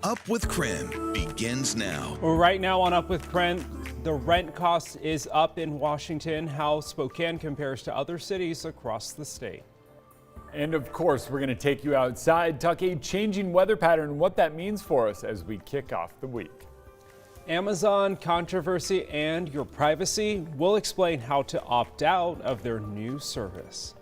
Up with KREM begins now. Right now on Up with KREM, the rent cost is up in Washington, how Spokane compares to other cities across the state. And of course, we're going to take you outside, talk a changing weather pattern and what that means for us as we kick off the week. Amazon controversy and your privacy. We'll explain how to opt out of their new service.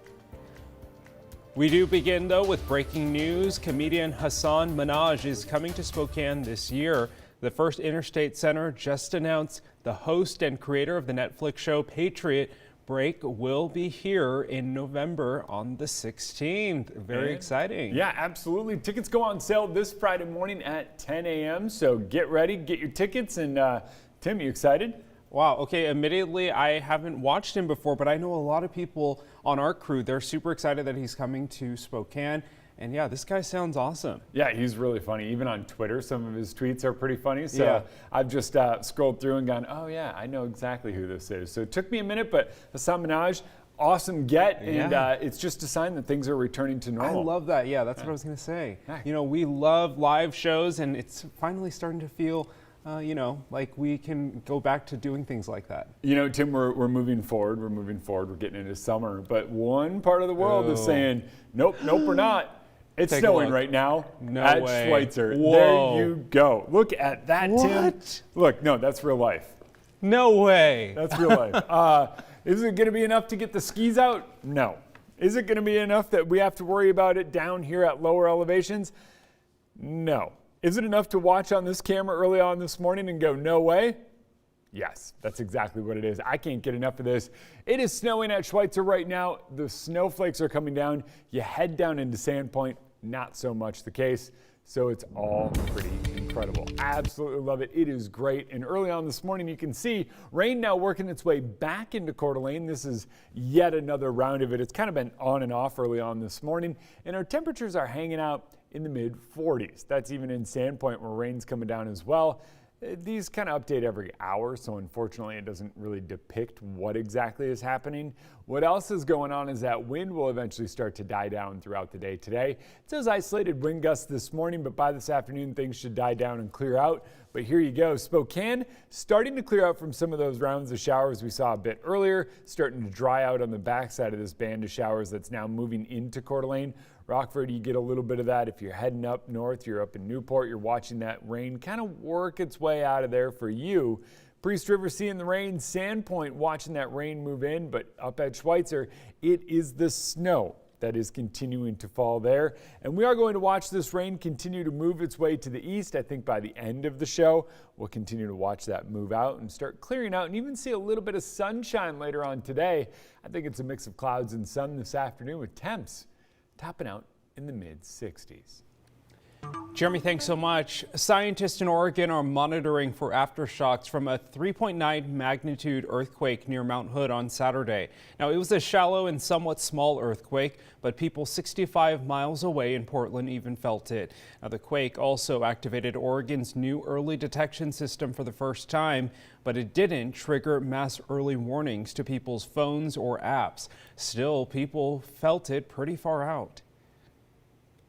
We do begin, though, with breaking news. Comedian Hasan Minhaj is coming to Spokane this year. The First Interstate Center just announced the host and creator of the Netflix show Patriot Break will be here in November on the 16th. Very exciting. Yeah, absolutely. Tickets go on sale this Friday morning at 10 a.m. So get ready, get your tickets. And Tim, you excited? Wow. Okay. Admittedly, I haven't watched him before, but I know a lot of people on our crew. They're super excited that he's coming to Spokane. And yeah, this guy sounds awesome. Yeah, he's really funny. Even on Twitter, some of his tweets are pretty funny. So yeah. I've just scrolled through and gone, oh yeah, I know exactly who this is. So it took me a minute, but Hasan Minhaj, awesome get. And it's just a sign that things are returning to normal. I love that. Yeah, that's what I was going to say. You know, we love live shows, and it's finally starting to feel like we can go back to doing things like that. You know, Tim, we're moving forward. We're getting into summer. But one part of the world is saying, nope, we're not. It's snowing right now at Schweitzer. Whoa. There you go. Look at that, Tim. Look, no, that's real life. No way. That's real life. Is it going to be enough to get the skis out? No. Is it going to be enough that we have to worry about it down here at lower elevations? No. Is it enough to watch on this camera early on this morning and go, no way? Yes, that's exactly what it is. I can't get enough of this. It is snowing at Schweitzer right now. The snowflakes are coming down. You head down into Sandpoint, not so much the case. So it's all pretty incredible. Absolutely love it. It is great. And early on this morning, you can see rain now working its way back into Coeur d'Alene. This is yet another round of it. It's kind of been on and off early on this morning. And our temperatures are hanging out in the mid 40s. That's even in Sandpoint where rain's coming down as well. These kind of update every hour, so unfortunately it doesn't really depict what exactly is happening. What else is going on is that wind will eventually start to die down throughout the day today. It says isolated wind gusts this morning, but by this afternoon things should die down and clear out. But here you go. Spokane starting to clear out from some of those rounds of showers we saw a bit earlier, starting to dry out on the backside of this band of showers that's now moving into Coeur d'Alene. Rockford, you get a little bit of that. If you're heading up north, you're up in Newport, you're watching that rain kind of work its way out of there for you. Priest River seeing the rain, Sandpoint watching that rain move in, but up at Schweitzer, it is the snow that is continuing to fall there. And we are going to watch this rain continue to move its way to the east. I think by the end of the show, we'll continue to watch that move out and start clearing out and even see a little bit of sunshine later on today. I think it's a mix of clouds and sun this afternoon with temps topping out in the mid 60s. Jeremy, thanks so much. Scientists in Oregon are monitoring for aftershocks from a 3.9 magnitude earthquake near Mount Hood on Saturday. Now, it was a shallow and somewhat small earthquake, but people 65 miles away in Portland even felt it. Now, the quake also activated Oregon's new early detection system for the first time, but it didn't trigger mass early warnings to people's phones or apps. Still, people felt it pretty far out.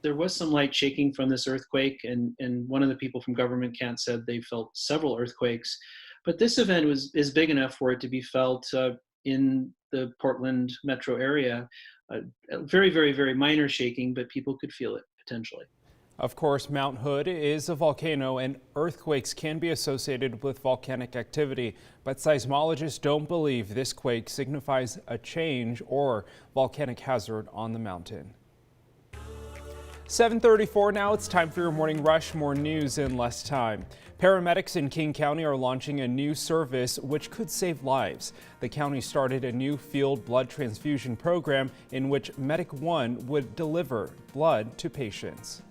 There was some light shaking from this earthquake, and one of the people from government camp said they felt several earthquakes. But this event is big enough for it to be felt in the Portland metro area. Very, very, very minor shaking, but people could feel it potentially. Of course, Mount Hood is a volcano, and earthquakes can be associated with volcanic activity. But seismologists don't believe this quake signifies a change or volcanic hazard on the mountain. 7:34 now. It's time for your morning rush. More news in less time. Paramedics in King County are launching a new service which could save lives. The county started a new field blood transfusion program in which Medic One would deliver blood to patients.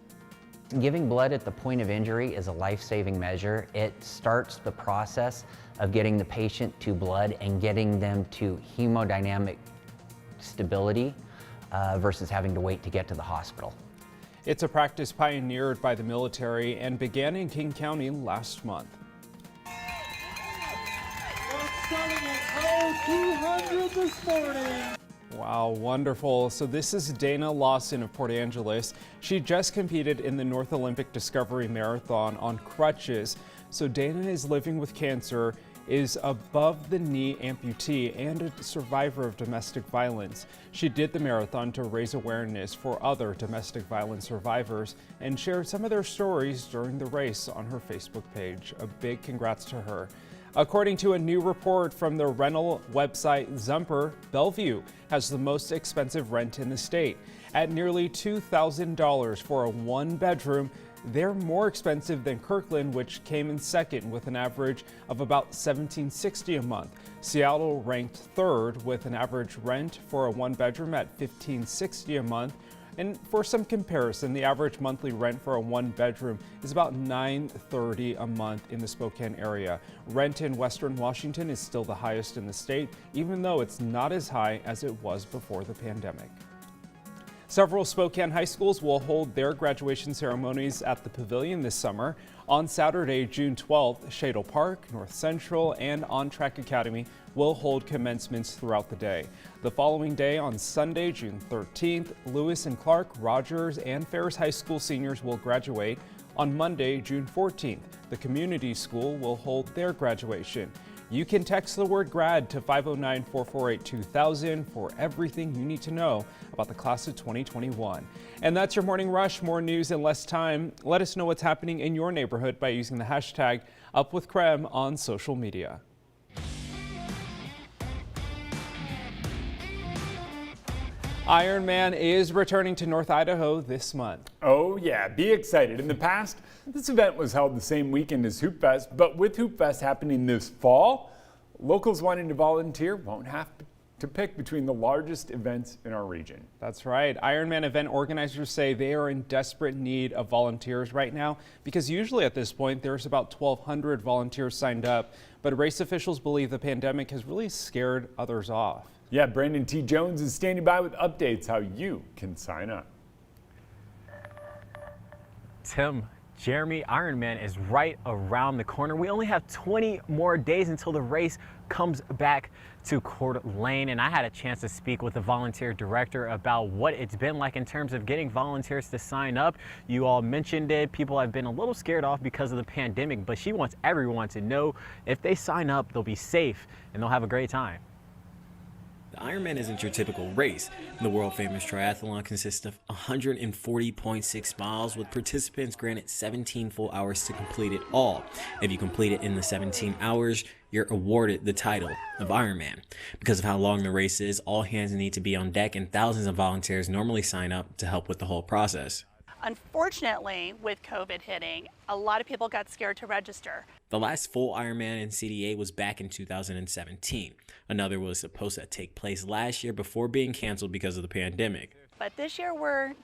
Giving blood at the point of injury is a life-saving measure. It starts the process of getting the patient to blood and getting them to hemodynamic stability versus having to wait to get to the hospital. It's a practice pioneered by the military and began in King County last month. Starting at 200 this morning. Wow, wonderful. So this is Dana Lawson of Port Angeles. She just competed in the North Olympic Discovery Marathon on crutches. So Dana is living with cancer, is above the knee amputee, and a survivor of domestic violence. She did the marathon to raise awareness for other domestic violence survivors and shared some of their stories during the race on her Facebook page. A big congrats to her. According to a new report from the rental website Zumper, Bellevue has the most expensive rent in the state. At nearly $2,000 for a one-bedroom, they're more expensive than Kirkland, which came in second with an average of about $1,760 a month. Seattle ranked third with an average rent for a one-bedroom at $1,560 a month. And for some comparison, the average monthly rent for a one-bedroom is about $930 a month in the Spokane area. Rent in Western Washington is still the highest in the state, even though it's not as high as it was before the pandemic. Several Spokane high schools will hold their graduation ceremonies at the pavilion this summer. On Saturday, June 12th, Shadle Park, North Central, and On Track Academy will hold commencements throughout the day. The following day, on Sunday, June 13th, Lewis and Clark, Rogers, and Ferris High School seniors will graduate. On Monday, June 14th, the community school will hold their graduation. You can text the word GRAD to 509-448-2000 for everything you need to know about the class of 2021. And that's your Morning Rush. More news in less time. Let us know what's happening in your neighborhood by using the hashtag #UpWithKREM on social media. Ironman is returning to North Idaho this month. Oh yeah, be excited. In the past, this event was held the same weekend as Hoop Fest, but with Hoop Fest happening this fall, locals wanting to volunteer won't have to pick between the largest events in our region. That's right. Ironman event organizers say they are in desperate need of volunteers right now because usually at this point there's about 1,200 volunteers signed up, but race officials believe the pandemic has really scared others off. Yeah, Brandon T. Jones is standing by with updates how you can sign up. Tim, Jeremy, Ironman is right around the corner. We only have 20 more days until the race comes back to Coeur d'Alene, and I had a chance to speak with the volunteer director about what it's been like in terms of getting volunteers to sign up. You all mentioned it. People have been a little scared off because of the pandemic, but she wants everyone to know if they sign up, they'll be safe and they'll have a great time. The Ironman isn't your typical race. The world-famous triathlon consists of 140.6 miles with participants granted 17 full hours to complete it all. If you complete it in the 17 hours, you're awarded the title of Ironman. Because of how long the race is, all hands need to be on deck and thousands of volunteers normally sign up to help with the whole process. Unfortunately, with COVID hitting, a lot of people got scared to register. The last full Ironman in CDA was back in 2017. Another was supposed to take place last year before being canceled because of the pandemic. But this year we're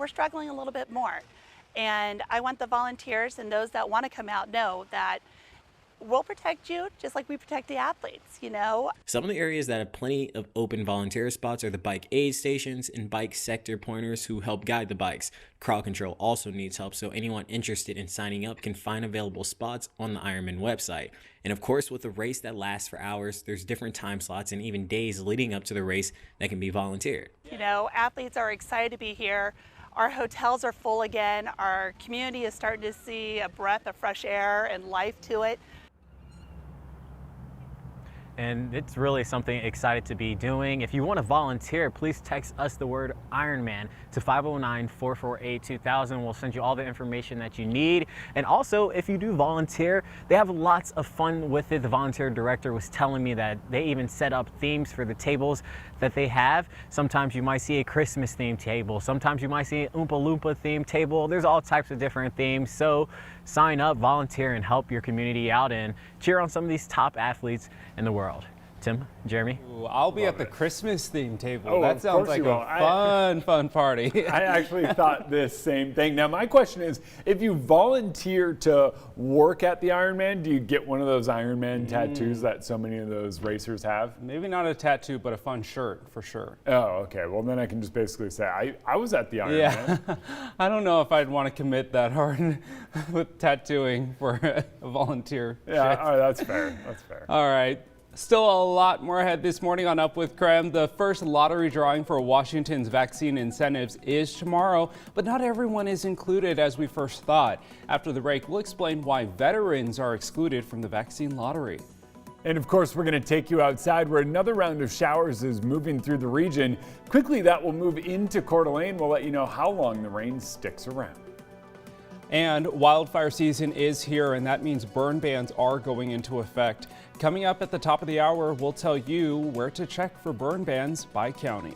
struggling a little bit more. And I want the volunteers and those that want to come out know that we'll protect you just like we protect the athletes, you know. Some of the areas that have plenty of open volunteer spots are the bike aid stations and bike sector pointers who help guide the bikes. Crowd control also needs help, so anyone interested in signing up can find available spots on the Ironman website. And of course, with a race that lasts for hours, there's different time slots and even days leading up to the race that can be volunteered. You know, athletes are excited to be here. Our hotels are full again. Our community is starting to see a breath of fresh air and life to it. And it's really something excited to be doing. If you want to volunteer, please text us the word Ironman to 509-448-2000. We'll send you all the information that you need. And also, if you do volunteer, they have lots of fun with it. The volunteer director was telling me that they even set up themes for the tables that they have. Sometimes you might see a Christmas themed table. Sometimes you might see an Oompa Loompa themed table. There's all types of different themes. So sign up, volunteer, and help your community out and cheer on some of these top athletes in the world. Tim, Jeremy? Ooh, I'll be at the Christmas theme table. Oh, that sounds like a fun party. I actually thought this same thing. Now, my question is, if you volunteer to work at the Ironman, do you get one of those Ironman tattoos that so many of those racers have? Maybe not a tattoo, but a fun shirt for sure. Oh, okay. Well, then I can just basically say, I was at the Ironman. Yeah. I don't know if I'd want to commit that hard with tattooing for a volunteer. Yeah, all right, that's fair. That's fair. All right. Still a lot more ahead this morning on Up with KREM. The first lottery drawing for Washington's vaccine incentives is tomorrow, but not everyone is included as we first thought. After the break, we'll explain why veterans are excluded from the vaccine lottery. And of course, we're going to take you outside where another round of showers is moving through the region. Quickly, that will move into Coeur d'Alene. We'll let you know how long the rain sticks around. And wildfire season is here, and that means burn bans are going into effect. Coming up at the top of the hour, we'll tell you where to check for burn bans by county.